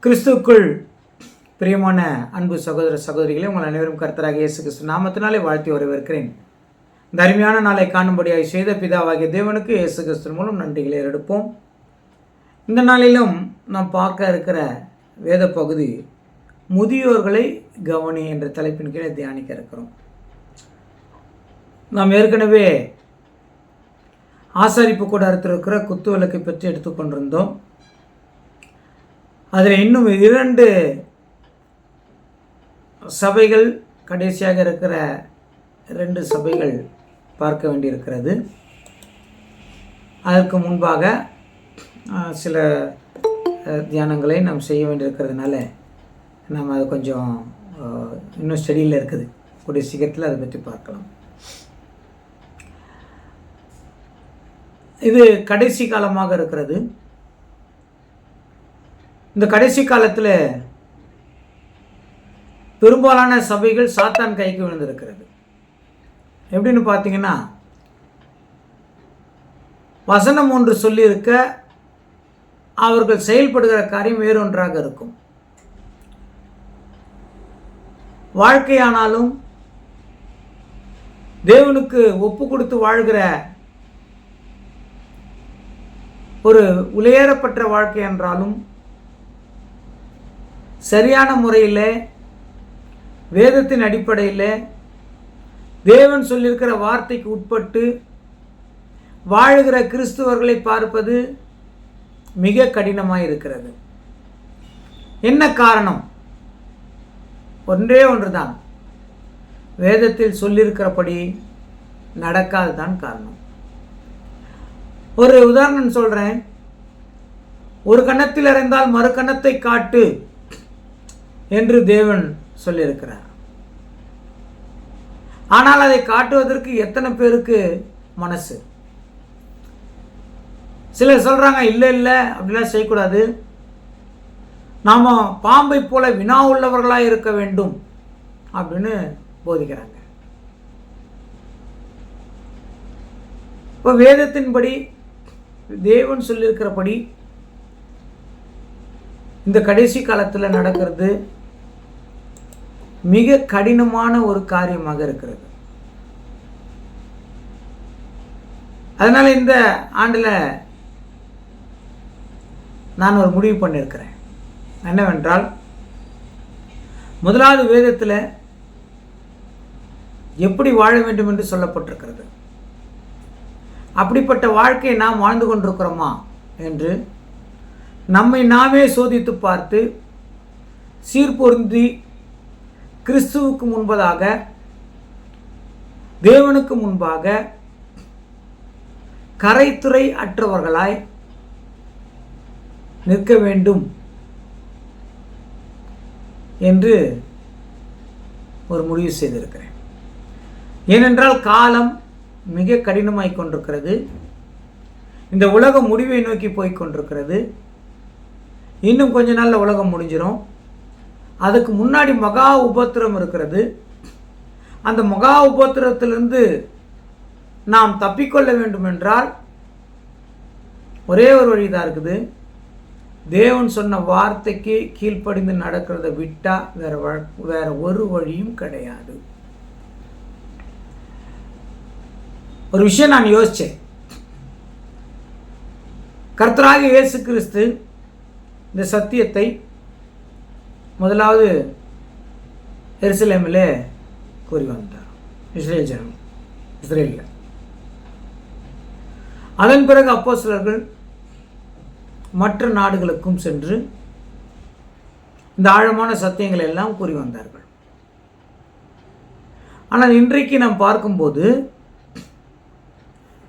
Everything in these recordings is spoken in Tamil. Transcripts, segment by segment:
கிறிஸ்துவுக்குள் பிரியமான அன்பு சகோதர சகோதரிகளே, உங்கள் அனைவரும் கர்த்தராகிய இயேசு கிறிஸ்து நாமத்தினாலே வாழ்த்தி வரவேற்கிறேன். இந்த அருமையான நாளை காணும்படியாக செய்த பிதாவாகிய தேவனுக்கு இயேசு கிறிஸ்து மூலம் நன்றிகளை எடுப்போம். இந்த நாளிலும் நாம் பார்க்க இருக்கிற வேத பகுதி முதியோர்களை கவனி என்ற தலைப்பின் கீழே தியானிக்க இருக்கிறோம். நாம் ஏற்கனவே ஆசாரிப்பு கூடாரத்தில் இருக்கிற குத்து விளக்கை பற்றி எடுத்துக்கொண்டிருந்தோம். அதில் இன்னும் 2 சபைகள், கடைசியாக இருக்கிற 2 சபைகள் பார்க்க வேண்டியிருக்கிறது. அதற்கு முன்பாக சில தியானங்களை நாம் செய்ய வேண்டியிருக்கிறதுனால நாம் அது கொஞ்சம் இன்னும் ஸ்டடியில் இருக்குது. கூடிய சீக்கிரத்தில் அதை பற்றி பார்க்கலாம். இது கடைசி காலமாக இருக்கிறது. இந்த கடைசி காலத்தில் பெரும்பாலான சபைகள் சாத்தான் கைக்கு விழுந்திருக்கிறது. எப்படின்னு பார்த்தீங்கன்னா, வசனம் ஒன்று சொல்லியிருக்க அவர்கள் செயல்படுகிற காரியம் வேறொன்றாக இருக்கும். வாழ்க்கையானாலும் தேவனுக்கு ஒப்பு கொடுத்து வாழ்கிற ஒரு உலையேறப்பட்ட வாழ்க்கை என்றாலும் சரியான முறையில் வேதத்தின் அடிப்படையில் தேவன் சொல்லியிருக்கிற வார்த்தைக்கு உட்பட்டு வாழுகிற கிறிஸ்துவர்களை பார்ப்பது மிக கடினமாக இருக்கிறது. என்ன காரணம்? ஒன்றே ஒன்றுதான், வேதத்தில் சொல்லியிருக்கிறபடி நடக்காததான் காரணம். ஒரு உதாரணம் சொல்கிறேன். ஒரு கன்னத்தில் அறைந்தால் மறு கன்னத்தை காட்டு என்று தேவன் சொல்லியிருக்கிறார். ஆனால் அதை காட்டுவதற்கு எத்தனை பேருக்கு மனசு? சிலர் சொல்கிறாங்க, இல்லை இல்லை அப்படிலாம் செய்யக்கூடாது, நாம் பாம்பை போல வினா உள்ளவர்களாக இருக்க வேண்டும் அப்படின்னு போதிக்கிறாங்க. இப்போ வேதத்தின்படி தேவன் சொல்லியிருக்கிறபடி இந்த கடைசி காலத்தில் நடக்கிறது மிக கடினமான ஒரு காரியமாக இருக்கிறது. அதனால் இந்த ஆண்டில் நான் ஒரு முடிவு பண்ணியிருக்கிறேன். என்னவென்றால், முதலாவது வேதத்தில் எப்படி வாழ வேண்டும் என்று சொல்லப்பட்டிருக்கிறது, அப்படிப்பட்ட வாழ்க்கையை நாம் வாழ்ந்து கொண்டிருக்கிறோமா என்று நம்மை நாமே சோதித்து பார்த்து சீர்பொருந்தி கிறிஸ்துவுக்கு முன்பதாக, தேவனுக்கு முன்பாக கரைத்துறை அற்றவர்களாய் நிற்க வேண்டும் என்று ஒரு முடிவு செய்திருக்கிறேன். ஏனென்றால் காலம் மிக கடினமாய் கொண்டிருக்கிறது. இந்த உலகம் முடிவை நோக்கி போய் கொண்டிருக்கிறது. இன்னும் கொஞ்ச நாளில் உலகம் முடிஞ்சிடும். அதுக்கு முன்னாடி மகா உபத்திரம் இருக்கிறது. அந்த மகா உபத்திரத்திலிருந்து நாம் தப்பிக்கொள்ள வேண்டும் என்றால் ஒரே ஒரு வழிதான் இருக்குது. தேவன் சொன்ன வார்த்தைக்கு கீழ்ப்படிந்து நடக்கிறத விட்டா வேற ஒரு வழியும் கிடையாது. ஒரு விஷயம் நான் யோசித்தேன். கர்த்தராகிய இயேசு கிறிஸ்து இந்த சத்தியத்தை முதலாவது எருசலேமில் கூறி வந்தார், இஸ்ரேலில். அதன் பிறகு அப்போஸ்தலர்கள் மற்ற நாடுகளுக்கும் சென்று இந்த ஆழமான சத்தியங்களை எல்லாம் கூறி வந்தார்கள். ஆனால் இன்றைக்கு நாம் பார்க்கும்போது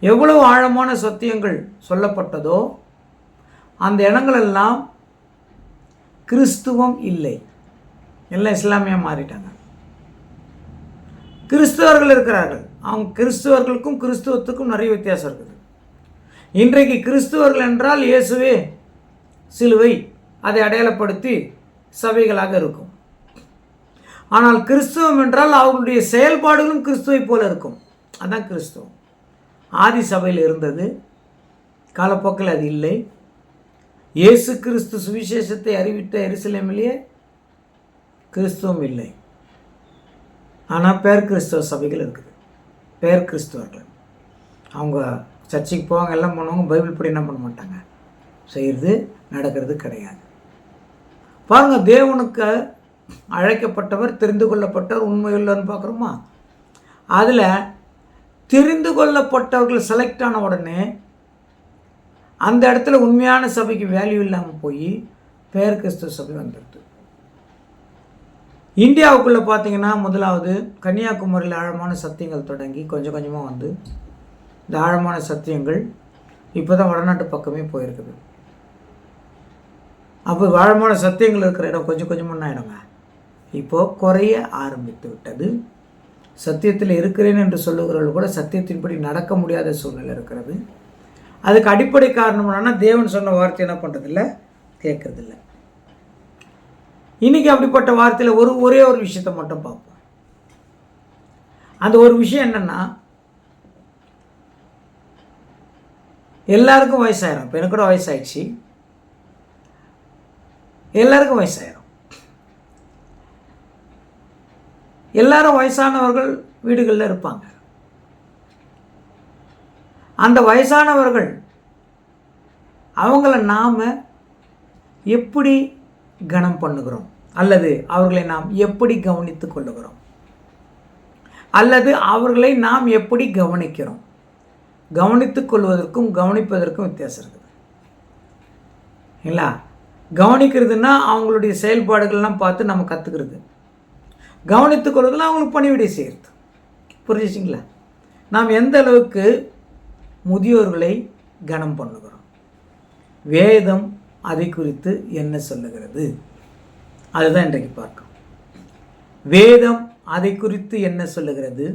எவ்வளவு ஆழமான சத்தியங்கள் சொல்லப்பட்டதோ அந்த இடங்களெல்லாம் கிறிஸ்துவம் இல்லை, எல்லாம் இஸ்லாமியாக மாறிட்டாங்க. கிறிஸ்தவர்கள் இருக்கிறார்கள். அவங்க கிறிஸ்தவர்களுக்கும் கிறிஸ்துவத்துக்கும் நிறைய வித்தியாசம் இருக்குது. இன்றைக்கு கிறிஸ்துவர்கள் என்றால் இயேசுவே சிலுவை அதை அடையாளப்படுத்தி சபைகளாக இருக்கும். ஆனால் கிறிஸ்துவம் என்றால் அவர்களுடைய செயல்பாடுகளும் கிறிஸ்துவை போல இருக்கும். அதுதான் கிறிஸ்துவம். ஆதி சபையில் இருந்தது, காலப்போக்கில் அது இல்லை. இயேசு கிறிஸ்து சுவிசேஷத்தை அறிவித்த எருசலேமிலேயே கிறிஸ்துவம் இல்லை. ஆனால் பேர் கிறிஸ்தவ சபைகள் இருக்குது. பேர் கிறிஸ்தவர்கள் அவங்க சர்ச்சைக்கு போவாங்க, எல்லாம் பண்ணுவாங்க, பைபிள் படி என்ன பண்ண மாட்டாங்க, செய்கிறது நடக்கிறது கிடையாது. பாருங்கள், தேவனுக்கு அழைக்கப்பட்டவர், தெரிந்து கொள்ளப்பட்டவர், உண்மையுள்ளன்னு பார்க்குறோமா? அதில் தெரிந்து கொள்ளப்பட்டவர்கள் செலக்ட் ஆன உடனே அந்த இடத்துல உண்மையான சபைக்கு வேல்யூ இல்லாமல் போய் பேர் கிறிஸ்துவ சபை வந்துடுது. இந்தியாவுக்குள்ளே பார்த்தீங்கன்னா முதலாவது கன்னியாகுமரியில் ஆழமான சத்தியங்கள் தொடங்கி கொஞ்சம் கொஞ்சமாக வந்து இந்த ஆழமான சத்தியங்கள் இப்போ தான் வடநாட்டு பக்கமே போயிருக்குது. அப்போ ஆழமான சத்தியங்கள் இருக்கிற இடம் கொஞ்சம் கொஞ்சமாக ஆகிடுங்க இப்போது குறைய ஆரம்பித்து விட்டது. சத்தியத்தில் இருக்கிறேன் என்று சொல்லுகிறவர்கள் கூட சத்தியத்தின்படி நடக்க முடியாத சூழ்நிலை இருக்கிறது. அதுக்கு அடிப்படை காரணம் என்னன்னா, தேவன் சொன்ன வார்த்தை என்ன பண்ணுறதில்ல, கேட்கறதில்ல. இன்றைக்கி அப்படிப்பட்ட வார்த்தையில் ஒரே ஒரு விஷயத்தை மட்டும் பார்ப்போம். அந்த ஒரு விஷயம் என்னென்னா, எல்லாருக்கும் வயசாயிரும். இப்போ எனக்கு கூட வயசாயிடுச்சு, எல்லாருக்கும் வயசாயிரும். எல்லாரும் வயசானவர்கள் வீடுகளில் இருப்பாங்க. அந்த வயசானவர்கள் அவங்கள நாம் எப்படி கனம் பண்ணுகிறோம், அல்லது அவர்களை நாம் எப்படி கவனித்து கொள்ளுகிறோம், அல்லது அவர்களை நாம் எப்படி கவனிக்கிறோம்? கவனித்துக் கொள்வதற்கும் கவனிப்பதற்கும் வித்தியாசம் இருக்குது இல்லைங்களா? கவனிக்கிறதுனா அவங்களுடைய செயல்பாடுகள்லாம் பார்த்து நம்ம கற்றுக்கிறது. கவனித்துக் கொள்வதில் அவங்களுக்கு பணிவிடை செய்கிறது. புரிஞ்சிச்சிங்களா? நாம் எந்த அளவுக்கு முதியோர்களை கனம் பண்ணுகிறோம், வேதம் அதை குறித்து என்ன சொல்லுகிறது, அதுதான் இன்றைக்கு பார்க்கிறோம். வேதம் அதை குறித்து என்ன சொல்லுகிறது,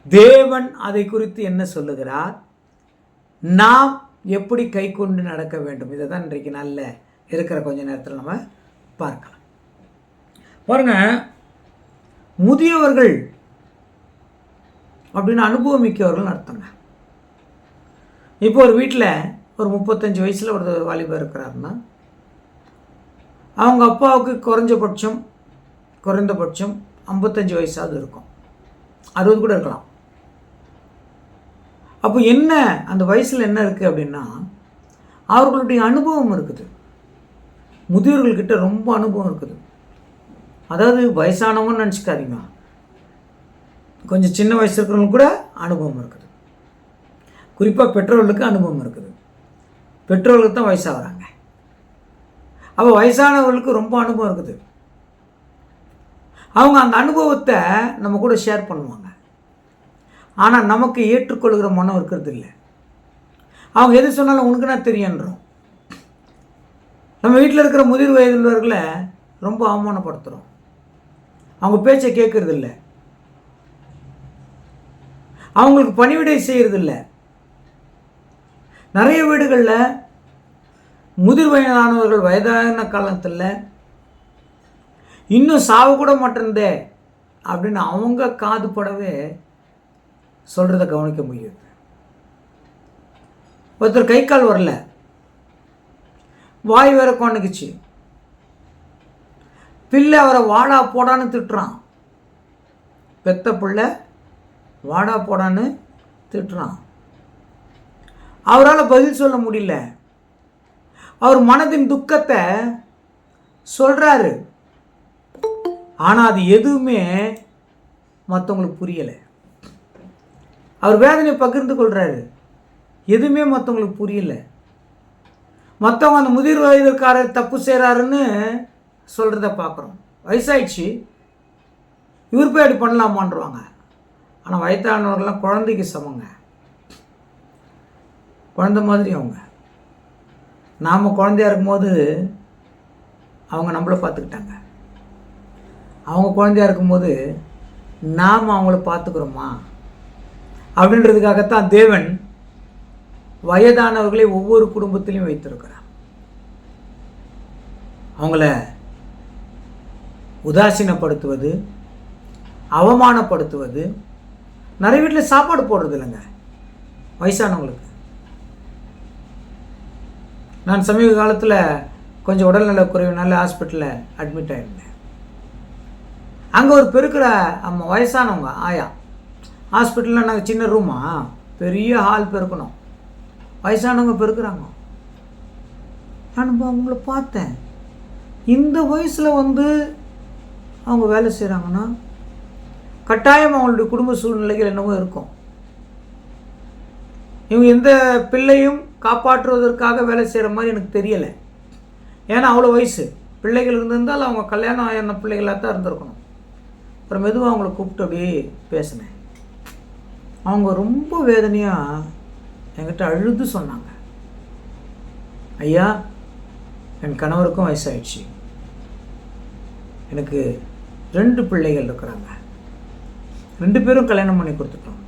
தேவன் அதை குறித்து என்ன சொல்லுகிறார், நாம் எப்படி கை கொண்டு நடக்க வேண்டும், இதை தான் இன்றைக்கு நல்ல இருக்கிற கொஞ்ச நேரத்தில் நம்ம பார்க்கலாம். பாருங்க, முதியவர்கள் அப்படின்னு அனுபவமிக்கவர்கள் அர்த்தங்க. இப்போ ஒரு வீட்டில் ஒரு 35 வயசில் ஒரு வாலிபர் இருக்கிறாருன்னா, அவங்க அப்பாவுக்கு குறைந்தபட்சம் 55 வயசாவது இருக்கும், 60 கூட இருக்கலாம். அப்போ என்ன அந்த வயசில் என்ன இருக்குது அப்படின்னா, அவர்களுடைய அனுபவம் இருக்குது. முதியோர்கள்கிட்ட ரொம்ப அனுபவம் இருக்குது. அதாவது வயசானவங்கன்னு நினச்சிக்காதீங்க, கொஞ்சம் சின்ன வயசு இருக்கிறவங்களுக்கு கூட அனுபவம் இருக்குது. குறிப்பாக பெற்றோர்களுக்கு அனுபவம் இருக்குது. பெற்றோர்களுக்கு தான் வயசாகிறாங்க. அப்போ வயசானவர்களுக்கு ரொம்ப அனுபவம் இருக்குது. அவங்க அந்த அனுபவத்தை நம்ம கூட ஷேர் பண்ணுவாங்க. ஆனால் நமக்கு ஏற்றுக்கொள்கிற மனம் இருக்கிறது இல்லை. அவங்க எது சொன்னாலும் உனக்குன்னா தெரியுன்றோம். நம்ம வீட்டில் இருக்கிற முதிர் வயதுள்ளவர்களை ரொம்ப அவமானப்படுத்துகிறோம். அவங்க பேச்சை கேட்கறது இல்லை, அவங்களுக்கு பணிவிடை செய்கிறதில்ல. நிறைய வீடுகளில் முதிர் வயதானவர்கள் வயதான காலத்தில் இன்னும் சாவு கூட மாட்டேந்தே அப்படின்னு அவங்க காது படவே சொல்கிறத கவனிக்க முடியுது. ஒருத்தர் கை கால் வரல, வாய் வேற கொண்டுக்குச்சு, பிள்ளை அவரை வாடா போடான்னு திட்டுறான். பெத்த பிள்ளை வாடா போடான்னு திட்டுறான். அவரால் பதில் சொல்ல முடியல. அவர் மனதின் துக்கத்தை சொல்கிறாரு, ஆனால் அது எதுவுமே மற்றவங்களுக்கு புரியலை. அவர் வேதனையை பகிர்ந்து கொள்கிறாரு, எதுவுமே மற்றவங்களுக்கு புரியலை. மற்றவங்க அந்த முதிர் வயதுக்காரர் தப்பு செய்கிறாருன்னு சொல்கிறத பார்க்குறோம். வயசாயிடுச்சு, இவர் போய் அப்படி பண்ணலாமான்றாங்க. ஆனால் வயதானவர்கள்லாம் குழந்தைக்கு சமங்க, குழந்தை மாதிரி அவங்க. நாம் குழந்தையா இருக்கும்போது அவங்க நம்மளை பார்த்துக்கிட்டாங்க, அவங்க குழந்தையா இருக்கும்போது நாம் அவங்கள பார்த்துக்கிறோமா அப்படின்றதுக்காகத்தான் தேவன் வயதானவர்களை ஒவ்வொரு குடும்பத்திலையும் வைத்திருக்கிறார். அவங்கள உதாசீனப்படுத்துவது, அவமானப்படுத்துவது. நிறைய வீட்டில் சாப்பாடு போடுறது இல்லைங்க வயசானவங்களுக்கு. நான் சமீப காலத்தில் கொஞ்சம் உடல்நல குறைவுனால ஹாஸ்பிட்டலில் அட்மிட் ஆகிருந்தேன். அங்கே ஒரு பெருக்கிற அம்மா, வயசானவங்க ஆயா. ஹாஸ்பிட்டலில் நாங்கள் சின்ன ரூமா, பெரிய ஹால் பெருக்கணும், வயசானவங்க பெருக்குறாங்க. நான் அவங்கள பார்த்தேன். இந்த வயசில் அவங்க வேலை செய்கிறாங்கன்னா கட்டாயம் அவங்களுடைய குடும்ப சூழ்நிலைகள் என்னவோ இருக்கும். இவங்க எந்த பிள்ளையும் காப்பாற்றுவதற்காக வேலை செய்கிற மாதிரி எனக்கு தெரியலை. ஏன்னா அவ்வளோ வயசு பிள்ளைகள் இருந்திருந்தால் அவங்க கல்யாணம் ஆன பிள்ளைகளாக தான் இருந்திருக்கணும். அப்புறம் மெதுவாக அவங்கள கூப்பிட்டு அப்படியே பேசினேன். அவங்க ரொம்ப வேதனையாக என்கிட்ட அழுது சொன்னாங்க, ஐயா, என் கணவருக்கும் வயசாயிடுச்சு, எனக்கு 2 பிள்ளைகள் இருக்கிறாங்க, 2 பேரும் கல்யாணம் பண்ணி கொடுத்துட்டோம்.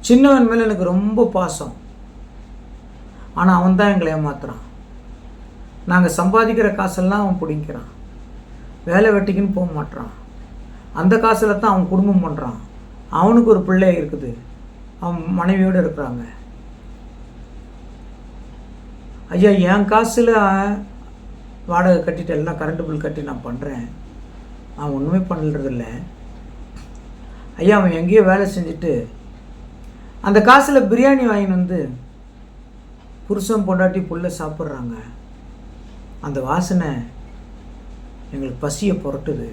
சின்னவன் மேலே எனக்கு ரொம்ப பாசம், ஆனால் அவன் தான் எங்களை ஏமாத்துறான். நாங்கள் சம்பாதிக்கிற காசெல்லாம் அவன் பிடிக்கிறான், வேலை வெட்டிக்குன்னு போக மாட்டான். அந்த காசில் தான் அவன் குடும்பம் பண்ணுறான். அவனுக்கு ஒரு பிள்ளை இருக்குது, அவன் மனைவியோடு இருக்கிறாங்க. ஐயா, என் காசில் வாடகை கட்டிட்டு எல்லாம் கரண்ட் பில் கட்டி நான் பண்ணுறேன், அவன் ஒன்றுமே பண்ணுறதில்ல. ஐயா, அவன் எங்கேயோ வேலை செஞ்சுட்டு அந்த காசில் பிரியாணி வாங்கின்னு புருஷன் பொண்டாட்டி புள்ள சாப்பிட்றாங்க. அந்த வாசனை எங்களுக்கு பசியை புரட்டுது.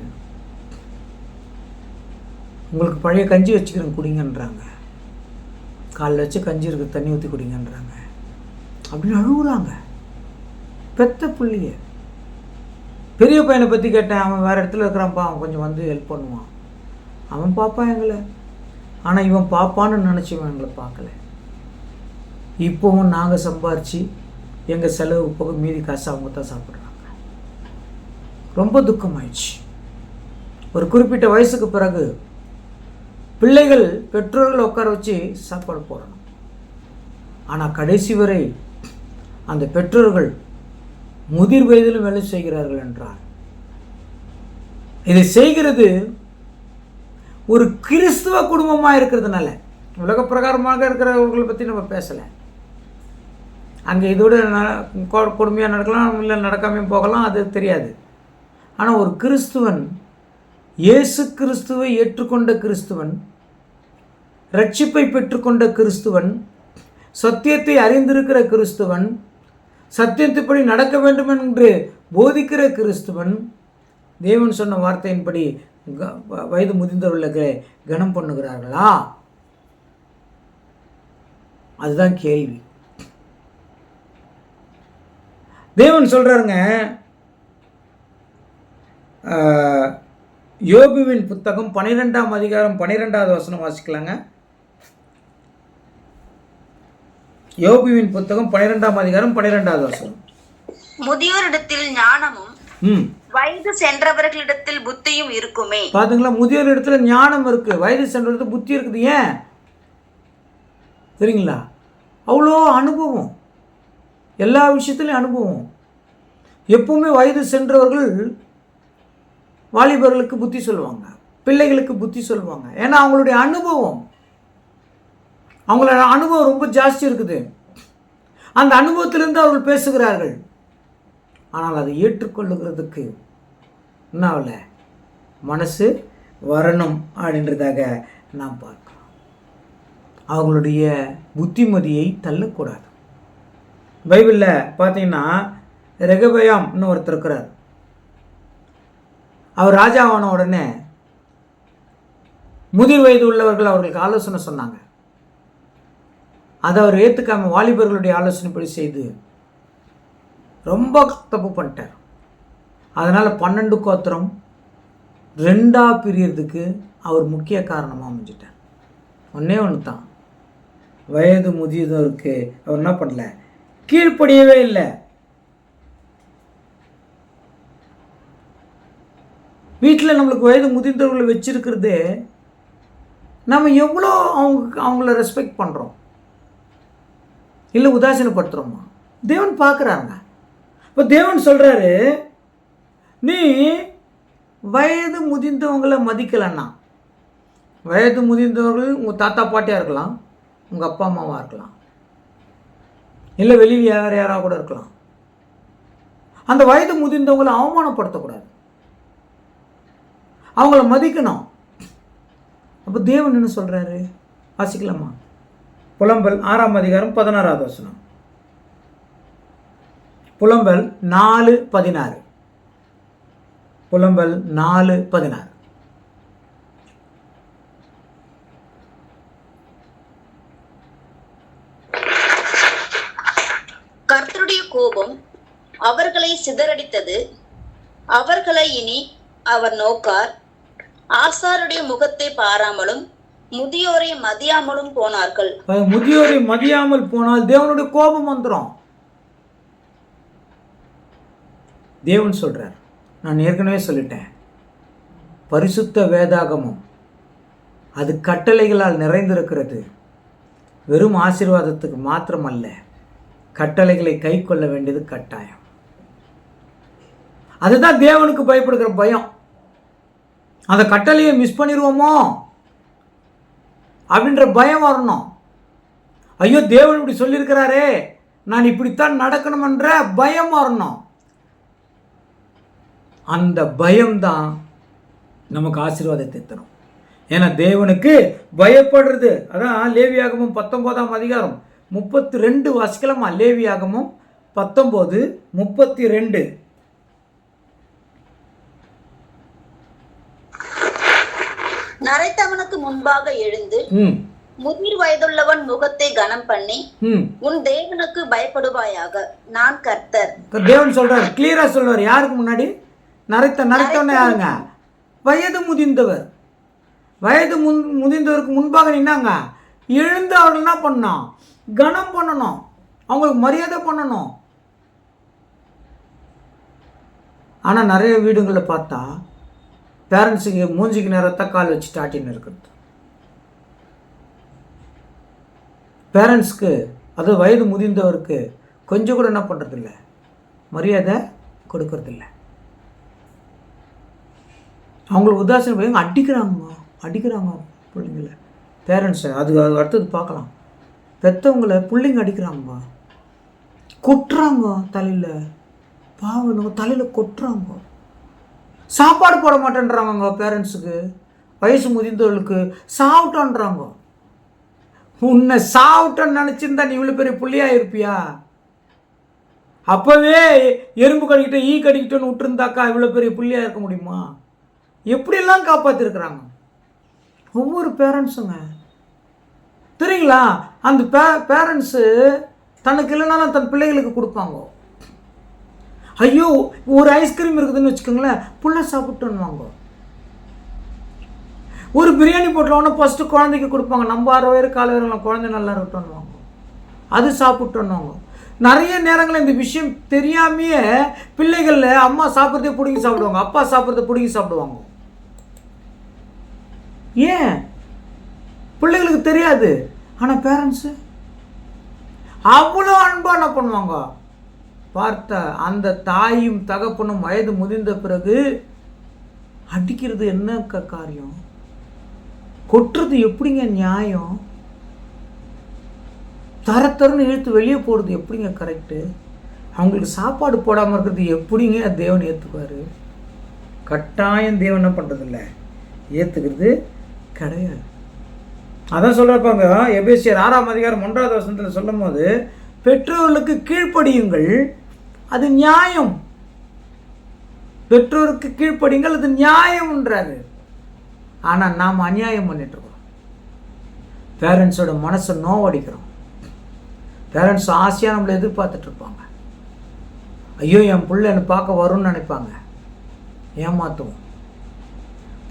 உங்களுக்கு பழைய கஞ்சி வச்சுக்கிறேன் குடிங்கன்றாங்க, காலைல வச்சு கஞ்சி இருக்குது தண்ணி ஊற்றி குடிங்கன்றாங்க. அப்படின்னு அழுகுறாங்க. பெத்த புள்ளிய. பெரிய பையனை பற்றி கேட்டேன், அவன் வேறு இடத்துல இருக்கிறான்ப்பா, அவன் கொஞ்சம் ஹெல்ப் பண்ணுவான், அவன் பார்ப்பான் எங்களை. ஆனால் இவன் பார்ப்பான்னு நினச்சிவன் எங்களை பார்க்கல. இப்போவும் நாங்கள் சம்பாரித்து எங்கள் செலவு போக மீதி காசு அவங்க தான் சாப்பிட்றாங்க. ரொம்ப துக்கமாயிடுச்சு. ஒரு குறிப்பிட்ட வயசுக்கு பிறகு பிள்ளைகள் பெற்றோர்களை உட்கார வச்சு சாப்பாடு போடணும். ஆனால் கடைசி வரை அந்த பெற்றோர்கள் முதிர் வயதிலும் வேலை செய்கிறார்கள் என்றால், இதை செய்கிறது ஒரு கிறிஸ்துவ குடும்பமாக இருக்கிறதுனால. உலக பிரகாரமாக இருக்கிறவர்களை பற்றி நம்ம பேசலை. அங்கே இதோட கொடுமையாக நடக்கலாம், இல்லை நடக்காமல் போகலாம், அது தெரியாது. ஆனால் ஒரு கிறிஸ்துவன், இயேசு கிறிஸ்துவை ஏற்றுக்கொண்ட கிறிஸ்துவன், ரட்சிப்பை பெற்றுக்கொண்ட கிறிஸ்துவன், சத்தியத்தை அறிந்திருக்கிற கிறிஸ்துவன், சத்தியத்தின்படி நடக்க வேண்டும் என்று போதிக்கிற கிறிஸ்துவன், தேவன் சொன்ன வார்த்தையின்படி வயது முதிர்ந்தவர்களுக்கு கனம் பண்ணுகிறார்களா? அதுதான் கேள்வி. தேவன் சொல்றாருங்க, யோபுவின் புத்தகம் 12ஆம் அதிகாரம் 12வது வசனம் வாசிக்கலாங்க. யோபுவின் புத்தகம் 12ஆம் அதிகாரம் 12வது வசனம். முதியோரிடத்தில் ஞானமும் வயது சென்றவர்களிடத்தில் புத்தியும் இருக்குமே. பாத்தீங்களா, முதியோர் இடத்துல ஞானம் இருக்கு, வயது சென்றவர்களுக்கு புத்தி இருக்குது. ஏன் சரிங்களா? அவ்வளோ அனுபவம், எல்லா விஷயத்துலையும் அனுபவம். எப்பவுமே வயது சென்றவர்கள் வாலிபர்களுக்கு புத்தி சொல்லுவாங்க, பிள்ளைகளுக்கு புத்தி சொல்லுவாங்க. ஏன்னா அவங்களுடைய அனுபவம், அவங்களோட அனுபவம் ரொம்ப ஜாஸ்தி இருக்குது. அந்த அனுபவத்திலிருந்து அவர்கள் பேசுகிறார்கள். ஆனால் அதை ஏற்றுக்கொள்ளுகிறதுக்கு என்ன ஆகல, மனசு வரணும் அப்படின்றதாக நாம் பார்க்கிறோம். அவங்களுடைய புத்திமதியை தள்ளக்கூடாது. பைபிளில் பார்த்தீங்கன்னா ரெகபயாம்னு ஒருத்தர் இருக்கிறார். அவர் ராஜாவான உடனே முதிர் வயது உள்ளவர்கள் அவர்களுக்கு ஆலோசனை சொன்னாங்க. அதை அவர் ஏற்றுக்காம வாலிபர்களுடைய ஆலோசனைப்படி செய்து ரொம்ப தப்பு பண்ணிட்டார். அதனால் 12 கோத்திரம் 2ஆ பிரியறதுக்கு அவர் முக்கிய காரணமாக அமைஞ்சிட்டார். ஒன்றே ஒன்று தான், வயது முதியதோருக்கு அவர் என்ன பண்ணல, கீழ்ப்படியவே இல்லை. வீட்டில் நம்மளுக்கு வயது முதிர்ந்தவர்களை வச்சிருக்கிறது, நம்ம எவ்வளோ அவங்கள ரெஸ்பெக்ட் பண்ணுறோம், இல்லை உதாசீனப்படுத்துகிறோமா? தேவன் பார்க்குறாங்க. இப்போ தேவன் சொல்கிறாரு, நீ வயது முதிர்ந்தவங்களை மதிக்கலைன்னா, வயது முதிர்ந்தவர்கள் உங்கள் தாத்தா பாட்டியாக இருக்கலாம், உங்கள் அப்பா அம்மாவாக இருக்கலாம், இல்லை வெளியே வேறு யாராக கூட இருக்கலாம். அந்த வயது முதிர்ந்தவங்களை அவமானப்படுத்தக்கூடாது, அவங்கள மதிக்கணும். அப்போ தேவன் என்ன சொல்கிறாரு வாசிக்கலாமா? புலம்பல் 6ஆம் அதிகாரம் 16வது வசனம். புலம்பல் 4:16. புலம்பல் 4:16. கர்த்தருடைய கோபம் அவர்களை சிதறடித்தது, அவர்களை இனி அவர் நோக்கார். ஆசாருடைய முகத்தை பாராமலும் முதியோரை மதியாமலும் போனார்கள். முதியோரை மதியாமல் போனால் தேவனுடைய கோபம் வந்துடும். தேவன் சொல்றார், நான் ஏற்கனவே சொல்லிட்டேன், பரிசுத்த வேதாகமம் அது கட்டளைகளால் நிறைந்திருக்கிறது. வெறும் ஆசீர்வாதத்துக்கு மாத்திரமல்ல, கட்டளைகளை கை கொள்ள வேண்டியது கட்டாயம். அதுதான் தேவனுக்கு பயப்படுகிற பயம். அந்த கட்டளையை மிஸ் பண்ணிடுவோமோ அப்படின்ற பயம் வரணும். ஐயோ தேவன் இப்படி சொல்லியிருக்கிறாரே, நான் இப்படித்தான் நடக்கணும்ன்ற பயம் வரணும். அந்த பயம்தான் நமக்கு ஆசீர்வாதத்தை தரும். ஏன்னா தேவனுக்கு பயப்படுறது. அதான் லேவியாகமம் 19ஆம் அதிகாரம் 32 வாசிக்கலாமா? லேவியாகமம் 19:32. நரைத்தவனுக்கு முன்பாக எழுந்து முதிர் வயதுள்ளவன் முகத்தை கனம் பண்ணி உன் தேவனுக்கு பயப்படுவாயாக, நான் கர்த்தர். தேவன் சொல்றாரு, கிளியரா சொல்றாரு. யாருக்கு முன்னாடி? நரைத்தவன யாருங்க? வயது முதிர்ந்தவர். வயது முதிர்ந்தவருக்கு முன்பாக நின்னாங்க. எழுந்து அவர்கள் என்ன பண்ணணும்? கனம் பண்ணணும், அவங்களுக்கு மரியாதை பண்ணணும். ஆனால் நிறைய வீடுகளில் பார்த்தா பேரண்ட்ஸுக்கு மூஞ்சிக்கு நேரத்தை கால் வச்சு டாட்டின்னு இருக்கிறது. பேரண்ட்ஸ்க்கு, அது வயது முதிர்ந்தவருக்கு கொஞ்சம் கூட என்ன பண்ணுறதில்ல, மரியாதை கொடுக்கறதில்ல. அவங்களுக்கு உதாசீனம் போய் அடிக்கிறாங்க பிள்ளைங்கள. பேரண்ட்ஸை அது அடுத்தது பார்க்கலாம். பெற்றவங்கள பிள்ளைங்க அடிக்கிறாங்க, கொட்டுறாங்க தலையில். பாவம், தலையில் கொட்டுறாங்க. சாப்பாடு போட மாட்டேன்றாங்க பேரண்ட்ஸுக்கு. வயசு முதிர்ந்தவர்களுக்கு சாப்பிட்டான்றாங்க. உன்னை சாப்பிட்டன்னு நினச்சிருந்தா நீ இவ்வளோ பெரிய புள்ளியாக இருப்பியா? அப்போவே எறும்பு கடிக்கிட்ட ஈ கடிக்கிட்டோன்னு விட்டுருந்தாக்கா இவ்வளோ பெரிய புள்ளியாக இருக்க முடியுமா? எப்படியெல்லாம் காப்பாற்றிருக்கிறாங்க ஒவ்வொரு பேரண்ட்ஸுங்க. தெரியுங்களா? அந்த பேரண்ட்ஸு தனக்கு இல்லைனாலும் தன் பிள்ளைகளுக்கு கொடுப்பாங்க. ஐயோ ஒரு ஐஸ்கிரீம் இருக்குதுன்னு வச்சுக்கோங்களேன், புள்ள சாப்பிட்டுன்னுவாங்க. ஒரு பிரியாணி போட்டோன்னா ஃபஸ்ட்டு குழந்தைக்கு கொடுப்பாங்க. நம்ம 6 வயது 4 வயது குழந்தை நல்லா இருக்கட்டும்னுவாங்க, அது சாப்பிட்டுன்னுவாங்க. நிறைய நேரங்களில் இந்த விஷயம் தெரியாமையே பிள்ளைகளில் அம்மா சாப்பிட்றதே பிடிங்கி சாப்பிடுவாங்க, அப்பா சாப்பிட்றத பிடிங்கி சாப்பிடுவாங்க. ஏன்? பிள்ளைகளுக்கு தெரியாது. ஆனால் பேரண்ட்ஸு அவ்வளோ அன்பாக என்ன பண்ணுவாங்க? பார்த்த அந்த தாயும் தகப்பனும் வயது முதிர்ந்த பிறகு அடிக்கிறது என்ன காரியம்? கொட்டுறது எப்படிங்க நியாயம்? தரத்தரன்னு இழுத்து வெளியே போடுறது எப்படிங்க கரெக்டு? அவங்களுக்கு சாப்பாடு போடாமல் இருக்கிறது எப்படிங்க தேவன் ஏற்றுக்குவார்? கட்டாயம் தேவன் என்ன பண்ணுறதில்ல, ஏற்றுக்கிறது கிடையாது. அதான் சொல்கிறப்பாங்க எபேசியர் 6ஆம் அதிகாரம் 1வது வசனத்தில் சொல்லும் போது, பெற்றோர்களுக்கு கீழ்ப்படியுங்கள், அது நியாயம். பெற்றோருக்கு கீழ்ப்படியுங்கள், அது நியாயம்ன்றாரு. ஆனால் நாம் அநியாயம் பண்ணிட்டுருக்கோம். பேரண்ட்ஸோட மனசை நோவடிக்கிறோம். பேரண்ட்ஸ் ஆசையாக நம்மளை எதிர்பார்த்துட்ருப்பாங்க. ஐயோ என் பிள்ளை என்னை பார்க்க வரும்னு நினைப்பாங்க. ஏமாற்றுவோம்,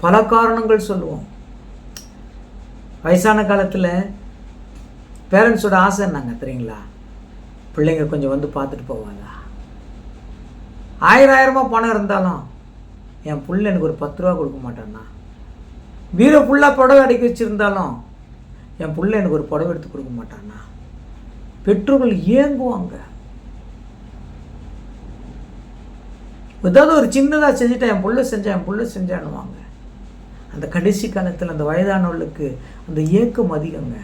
பல காரணங்கள் சொல்லுவோம். வயசான காலத்தில் பேரண்ட்ஸோட ஆசை என்னங்க தெரியுங்களா? பிள்ளைங்க கொஞ்சம் வந்து பார்த்துட்டு போவாங்க. 1000 பணம் இருந்தாலும் என் பிள்ளை எனக்கு ஒரு 10 ரூபா கொடுக்க மாட்டான்னா. வீர ஃபுல்லாக புடவை அடைக்கி வச்சுருந்தாலும் என் பிள்ளை எனக்கு ஒரு புடவை எடுத்து கொடுக்க மாட்டான்னா. பெற்றோர்கள் ஏங்குவாங்க. ஏதாவது ஒரு சின்னதாக செஞ்சுட்டா என் புள்ள செஞ்சான்னுவாங்க. அந்த கடைசி காலத்தில் அந்த வயதானவர்களுக்கு அந்த ஏக்கம் அதிகங்க.